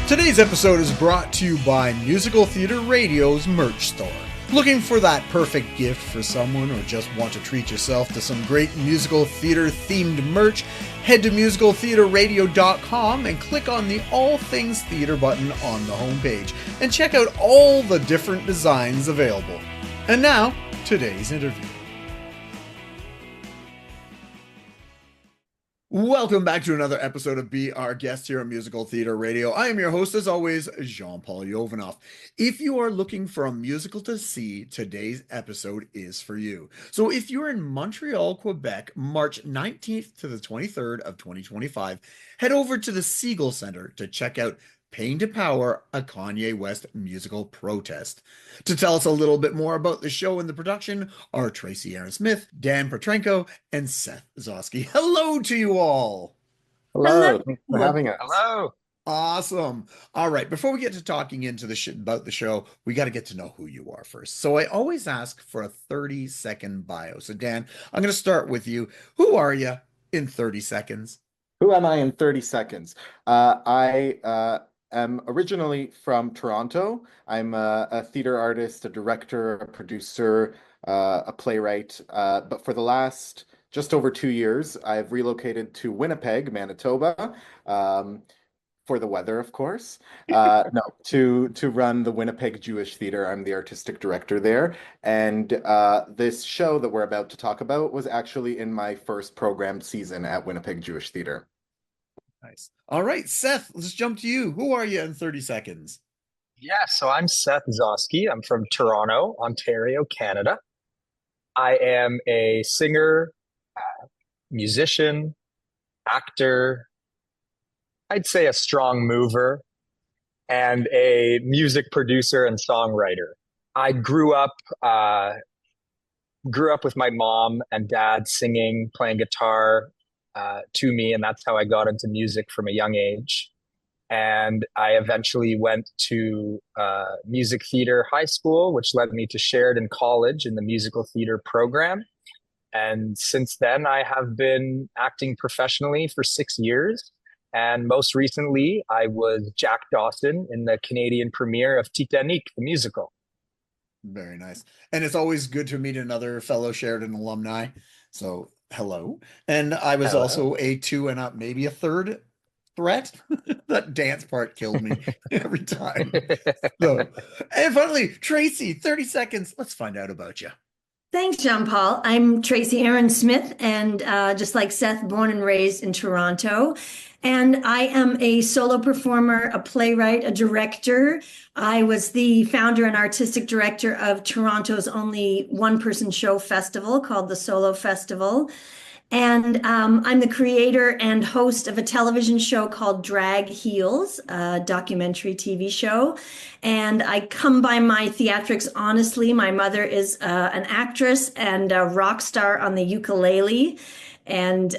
Today's episode is brought to you by Musical Theater Radio's merch store. Looking for that perfect gift for someone or just want to treat yourself to some great musical theater themed merch? Head to musicaltheaterradio.com and click on the All Things Theater button on the homepage and check out all the different designs available. And now, today's interview. Welcome back to another episode of Be Our Guest here on Musical Theater Radio. I am your host, as always, Jean-Paul Yovanov. If you are looking for a musical to see, today's episode is for you. So if you're in Montreal, Quebec, March 19th to the 23rd of 2025, head over to the Seagull Center to check out Pain to Power, a Kanye West musical protest. To tell us a little bit more about the show and the production are Tracey, Erin Smith, Dan Petrenko, and Seth Zosky. Hello to you all. Hello. Thanks for having us. Hello. Awesome. All right. Before we get to talking into the about the show, we got to get to know who you are first. So I always ask for a 30-second bio. So Dan, I'm going to start with you. Who are you in 30 seconds? Who am I in 30 seconds? I am originally from Toronto. I'm a theater artist, a director, a producer, a playwright. But for the last just over 2 years, I've relocated to Winnipeg, Manitoba, for the weather, of course. No, to run the Winnipeg-Jewish Theater. I'm the artistic director there. And this show that we're about to talk about was actually in my first programmed season at Winnipeg-Jewish Theater. Nice. All right, Seth, let's jump to you. Who are you in 30 seconds? Yeah, so I'm Seth Zosky. I'm from Toronto, Ontario, Canada. I am a singer, musician, actor, I'd say a strong mover, and a music producer and songwriter. I grew up with my mom and dad singing, playing guitar to me, and that's how I got into music from a young age. And I eventually went to music theater high school, which led me to Sheridan College in the musical theater program. And since then, I have been acting professionally for 6 years. And most recently, I was Jack Dawson in the Canadian premiere of Titanic, the musical. Very nice. And it's always good to meet another fellow Sheridan alumni. So hello. And I was Hello. also a two and maybe a third threat. That dance part killed me every time. So, and finally, Tracey, 30 seconds. Let's find out about you. Thanks, Jean-Paul. I'm Tracey Erin Smith, and just like Seth, born and raised in Toronto. And I am a solo performer, a playwright, a director. I was the founder and artistic director of Toronto's only one-person show festival called the Solo Festival. And I'm the creator and host of a television show called Drag Heels, a documentary TV show. And I come by my theatrics honestly. My mother is an actress and a rock star on the ukulele. And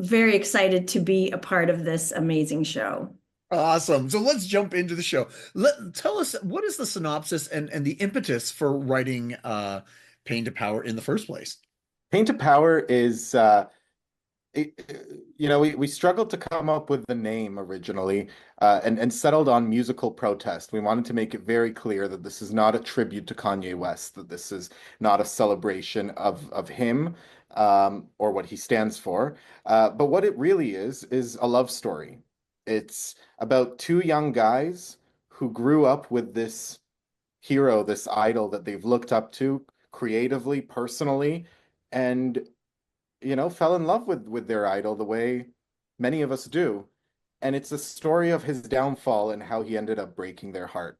very excited to be a part of this amazing show. Awesome. So let's jump into the show. Tell us, what is the synopsis and the impetus for writing Pain to Power in the first place? Pain to Power is, we struggled to come up with the name originally and settled on musical protest. We wanted to make it very clear that this is not a tribute to Kanye West, that this is not a celebration of him or what he stands for. But what it really is a love story. It's about two young guys who grew up with this hero, this idol that they've looked up to creatively, personally, and fell in love with their idol the way many of us do. And it's a story of his downfall and how he ended up breaking their heart.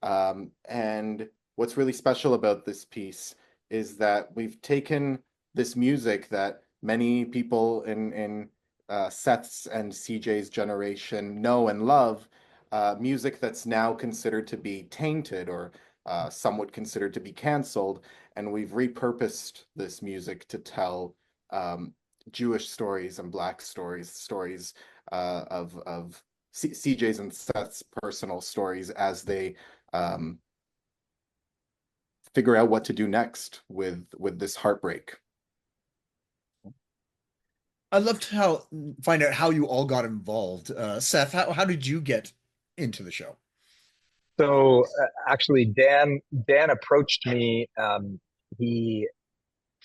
And what's really special about this piece is that we've taken this music that many people in Seth's and CJ's generation know and love, music that's now considered to be tainted or somewhat considered to be canceled. And we've repurposed this music to tell Jewish stories and Black stories of CJ's and Seth's personal stories as they figure out what to do next with this heartbreak. I'd love to find out how you all got involved. Seth, how did you get into the show? So actually, Dan approached me. He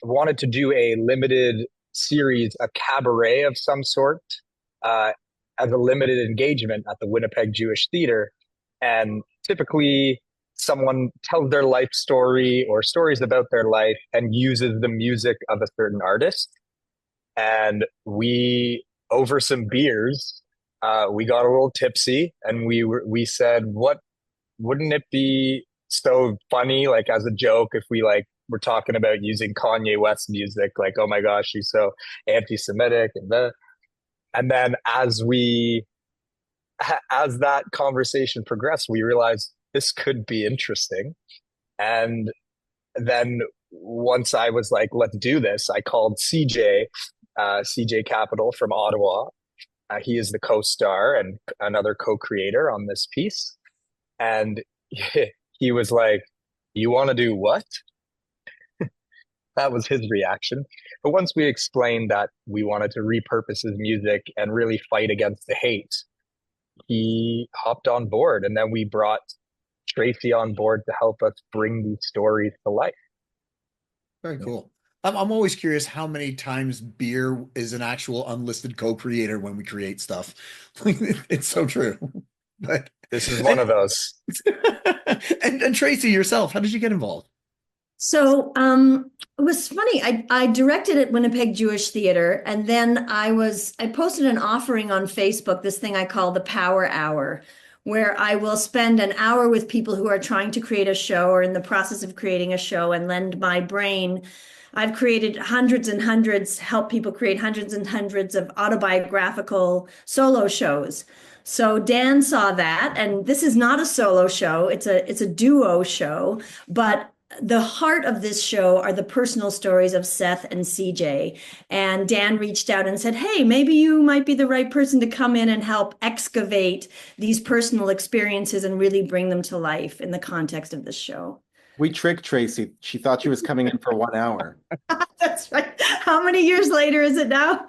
wanted to do a limited series, a cabaret of some sort, uh, as a limited engagement at the Winnipeg Jewish Theater. And typically, someone tells their life story or stories about their life and uses the music of a certain artist. And we, over some beers, we got a little tipsy, and we said, "What wouldn't it be so funny, like as a joke, if we like were talking about using Kanye West music, like, oh my gosh, he's so anti-Semitic," and then as that conversation progressed, we realized this could be interesting. And then once I was like, let's do this, I called CJ Capital from Ottawa. He is the co-star and another co-creator on this piece. And he was like, "You want to do what?" That was his reaction. But once we explained that we wanted to repurpose his music and really fight against the hate, he hopped on board. And then we brought Tracey on board to help us bring these stories to life. Very cool. I'm always curious how many times beer is an actual unlisted co-creator when we create stuff. It's so true. But This is one of those. and Tracey, yourself, how did you get involved? So it was funny. I directed at Winnipeg Jewish Theater, and then I posted an offering on Facebook, this thing I call the Power Hour, where I will spend an hour with people who are trying to create a show or in the process of creating a show and lend my brain. I've created hundreds and hundreds, helped people create hundreds and hundreds of autobiographical solo shows. So Dan saw that, and this is not a solo show, it's a duo show, but the heart of this show are the personal stories of Seth and CJ. And Dan reached out and said, "Hey, maybe you might be the right person to come in and help excavate these personal experiences and really bring them to life in the context of this show." We tricked Tracey. She thought she was coming in for 1 hour. That's right. How many years later is it now?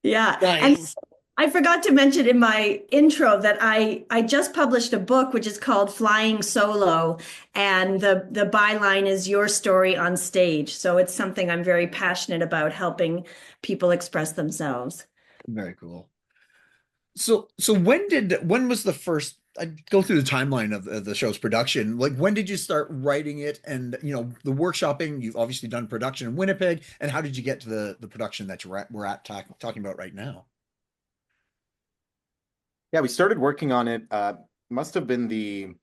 Yeah. And Nice. I forgot to mention in my intro that I just published a book which is called Flying Solo, and the byline is "Your Story on Stage." So it's something I'm very passionate about, helping people express themselves. Very cool. So when was the first, I go through the timeline of the show's production. Like, when did you start writing it, and the workshopping? You've obviously done production in Winnipeg, and how did you get to the production that we're talking about right now? Yeah, we started working on it. Must have been the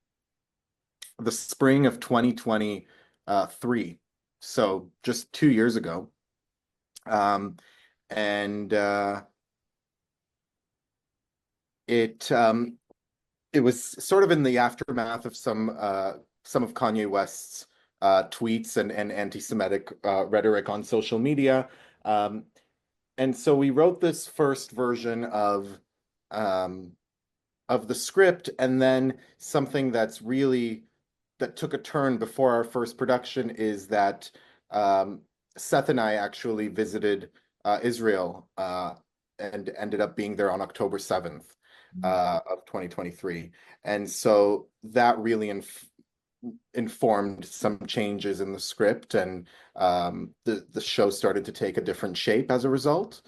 spring of 2023, so just 2 years ago. And it was sort of in the aftermath of some of Kanye West's tweets and anti-Semitic rhetoric on social media. And so we wrote this first version of the script, and then something that took a turn before our first production is that Seth and I actually visited Israel and ended up being there on October 7th of 2023. And so that really informed some changes in the script, and the show started to take a different shape as a result.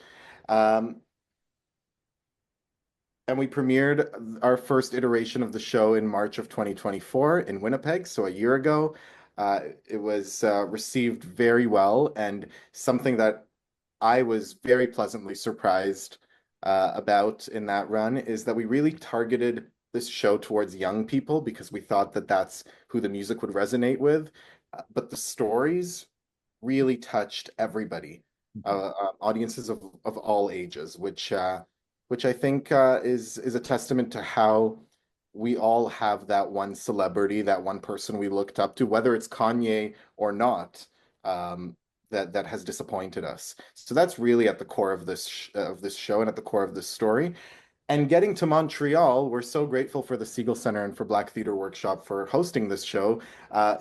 And we premiered our first iteration of the show in March of 2024 in Winnipeg, so a year ago. It was received very well, and something that I was very pleasantly surprised about in that run is that we really targeted this show towards young people, because we thought that that's who the music would resonate with. But the stories really touched everybody, audiences of all ages, which I think is a testament to how we all have that one celebrity, that one person we looked up to, whether it's Kanye or not, that has disappointed us. So that's really at the core of this show and at the core of this story. And getting to Montreal, we're so grateful for the Siegel Center and for Black Theatre Workshop for hosting this show.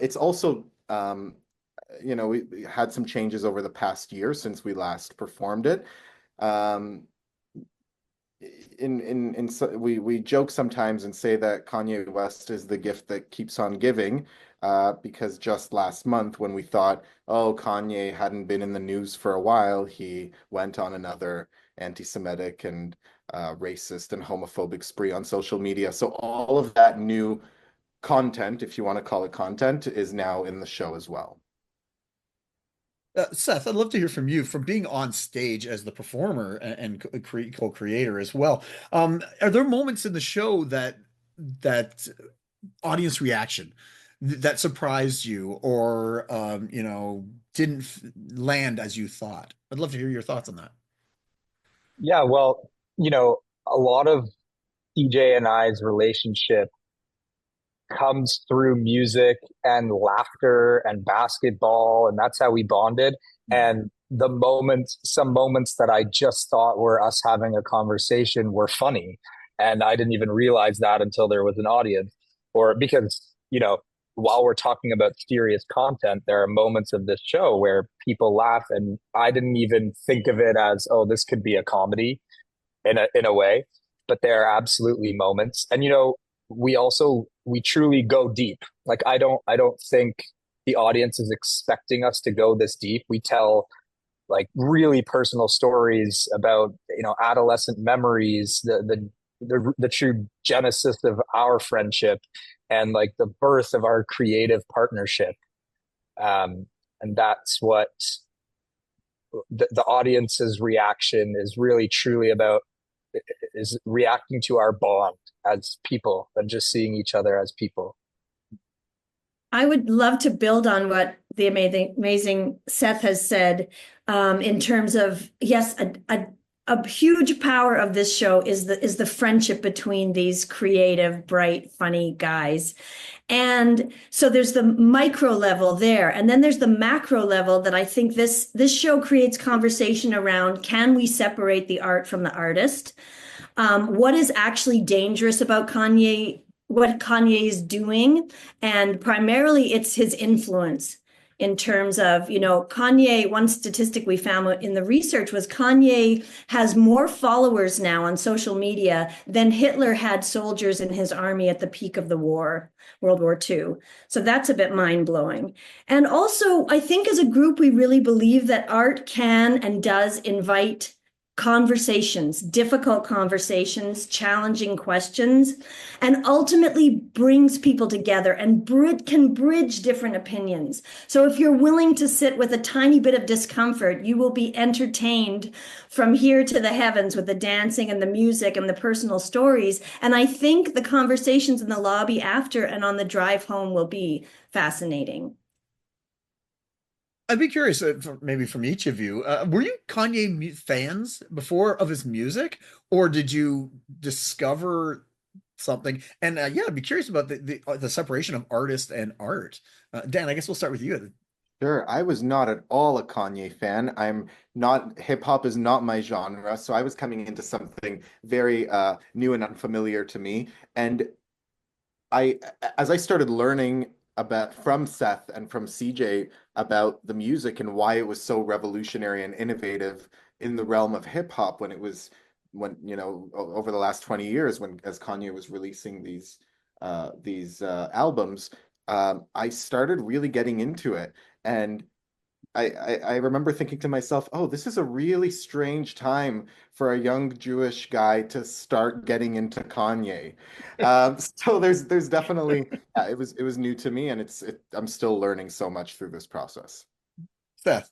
It's also, we had some changes over the past year since we last performed it. we joke sometimes and say that Kanye West is the gift that keeps on giving, because just last month when we thought, oh, Kanye hadn't been in the news for a while, he went on another anti-Semitic and racist and homophobic spree on social media. So all of that new content, if you want to call it content, is now in the show as well. Seth, I'd love to hear from you, from being on stage as the performer and co-creator as well. Are there moments in the show that audience reaction that surprised you, or didn't land as you thought? I'd love to hear your thoughts on that. Yeah, well, a lot of CJ and I's relationship comes through music and laughter and basketball, and that's how we bonded. And some moments that I just thought were us having a conversation were funny, and I didn't even realize that until there was an audience. Or because while we're talking about serious content, there are moments of this show where people laugh, and I didn't even think of it as, oh, this could be a comedy in a way, but there are absolutely moments. And we truly go deep. Like I don't think the audience is expecting us to go this deep. We tell like really personal stories about adolescent memories, the true genesis of our friendship, and like the birth of our creative partnership. And that's what the audience's reaction is really truly about, is reacting to our bond as people and just seeing each other as people. I would love to build on what the amazing Seth has said, in terms of, yes, a huge power of this show is the friendship between these creative, bright, funny guys. And so there's the micro level there, and then there's the macro level that I think this show creates conversation around. Can we separate the art from the artist? What is actually dangerous about Kanye, what Kanye is doing? And primarily it's his influence, in terms of, Kanye, one statistic we found in the research was Kanye has more followers now on social media than Hitler had soldiers in his army at the peak of the war, World War II. So that's a bit mind-blowing. And also, I think as a group, we really believe that art can and does invite conversations, difficult conversations, challenging questions, and ultimately brings people together and can bridge different opinions. So if you're willing to sit with a tiny bit of discomfort, you will be entertained from here to the heavens with the dancing and the music and the personal stories. And I think the conversations in the lobby after and on the drive home will be fascinating. I'd be curious, maybe from each of you, were you Kanye fans before of his music, or did you discover something? And yeah, I'd be curious about the separation of artist and art. Dan, I guess we'll start with you. Sure, I was not at all a Kanye fan. I'm not, hip hop is not my genre, so I was coming into something very new and unfamiliar to me. And as I started learning about from Seth and from CJ about the music and why it was so revolutionary and innovative in the realm of hip hop, when over the last 20 years, as Kanye was releasing these albums, I started really getting into it. And I remember thinking to myself, oh, this is a really strange time for a young Jewish guy to start getting into Kanye. So there's definitely, yeah, it was new to me, and I'm still learning so much through this process. Seth.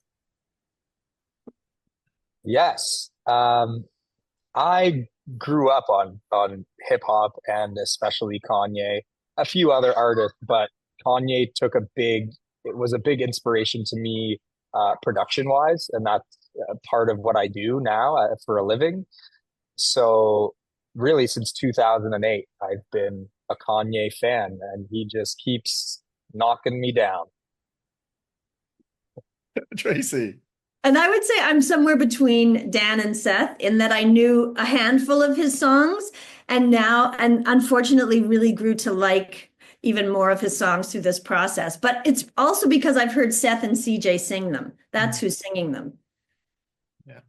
Yes. I grew up on hip hop and especially Kanye, a few other artists, but Kanye it was a big inspiration to me, production wise, and that's part of what I do now for a living. So really since 2008, I've been a Kanye fan, and he just keeps knocking me down. Tracey. And I would say I'm somewhere between Dan and Seth in that I knew a handful of his songs, and unfortunately really grew to like even more of his songs through this process. But it's also because I've heard Seth and CJ sing them. That's who's singing them. Yeah,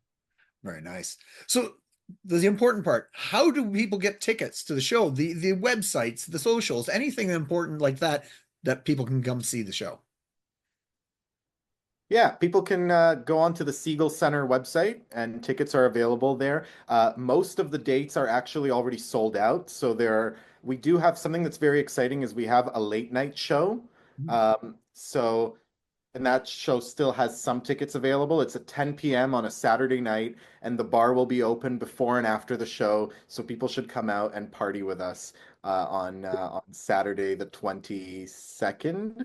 very nice. So the important part. How do people get tickets to the show? The websites, the socials, anything important like that that people can come see the show. Yeah, people can go onto the Siegel Center website and tickets are available there. Most of the dates are actually already sold out. So we do have something that's very exciting is we have a late night show. So and that show still has some tickets available. It's at 10 p.m. on a Saturday night, and the bar will be open before and after the show. So people should come out and party with us on Saturday the 22nd.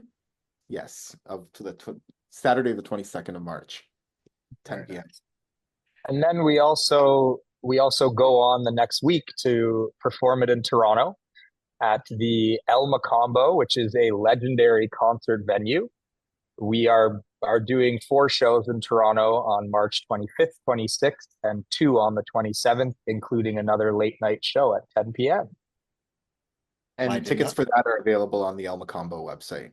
Yes, of to the tw Saturday the 22nd of March, 10 p.m. And then we also go on the next week to perform it in Toronto at the El Macombo, which is a legendary concert venue. We are doing 4 shows in Toronto on March 25th, 26th, and 2 on the 27th, including another late night show at 10 p.m. And tickets for that are available on the El Macombo website.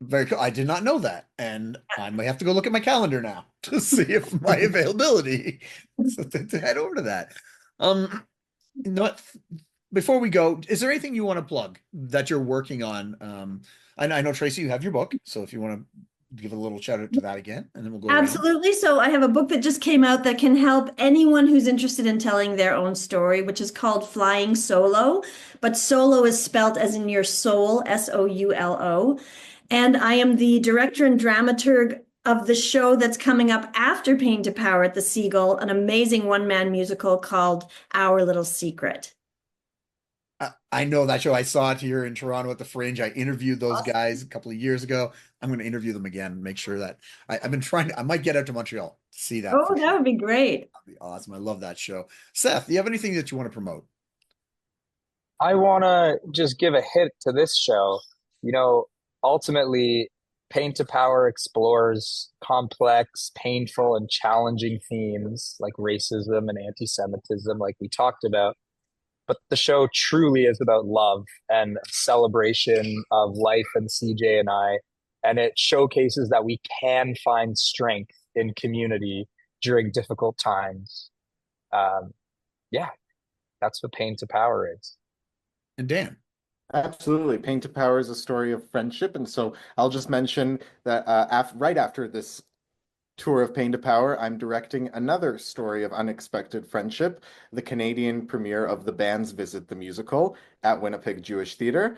Very cool. I did not know that, and I may have to go look at my calendar now to see if my availability to head over to that. Not before we go, is there anything you want to plug that you're working on? I know Tracey, you have your book, so if you want to give a little shout out to that again, and then we'll go around. Absolutely. So I have a book that just came out that can help anyone who's interested in telling their own story, which is called Flying Solo, but solo is spelt as in your soul, SOULO. And I am the director and dramaturg of the show that's coming up after Pain to Power at the Siegel, an amazing one-man musical called Our Little Secret. I know that show. I saw it here in Toronto at the Fringe. I interviewed those guys a couple of years ago. I'm going to interview them again, make sure that I've been trying to, I might get out to Montreal to see that. Oh, that would be great. That'd be awesome. I love that show. Seth, do you have anything that you want to promote? I want to just give a hit to this show. Ultimately, Pain to Power explores complex, painful, and challenging themes like racism and anti-Semitism, like we talked about. But the show truly is about love and celebration of life and CJ and I. And it showcases that we can find strength in community during difficult times. Yeah, that's what Pain to Power is. And Dan? Absolutely. Pain to Power is a story of friendship. And so I'll just mention that right after this tour of Pain to Power, I'm directing another story of unexpected friendship, the Canadian premiere of The Band's Visit the Musical at Winnipeg Jewish Theatre.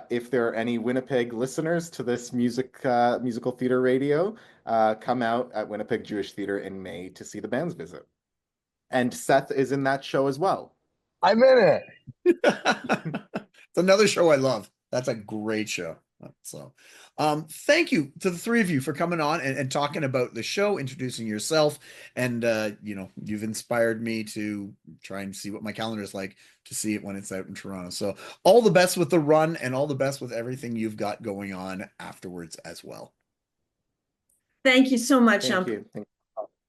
If there are any Winnipeg listeners to this musical theater radio, come out at Winnipeg Jewish Theatre in May to see The Band's Visit. And Seth is in that show as well. I'm in it. It's another show I love. That's a great show. So, thank you to the three of you for coming on and talking about the show, introducing yourself, and you've inspired me to try and see what my calendar is like to see it when it's out in Toronto. So, all the best with the run and all the best with everything you've got going on afterwards as well. Thank you so much. Thank you.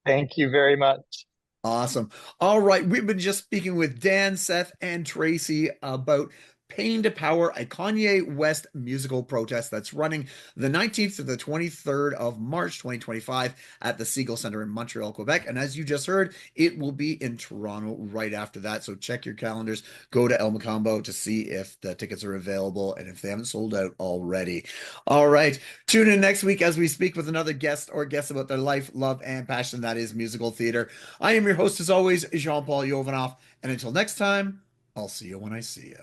Thank you very much. Awesome. All right. We've been just speaking with Dan, Seth, and Tracey about Pain to Power, a Kanye West musical protest that's running the 19th to the 23rd of March 2025 at the Siegel Center in Montreal, Quebec. And as you just heard, it will be in Toronto right after that. So check your calendars. Go to El Macombo to see if the tickets are available and if they haven't sold out already. All right. Tune in next week as we speak with another guest or guest about their life, love, and passion that is musical theater. I am your host, as always, Jean-Paul Jovanoff. And until next time, I'll see you when I see you.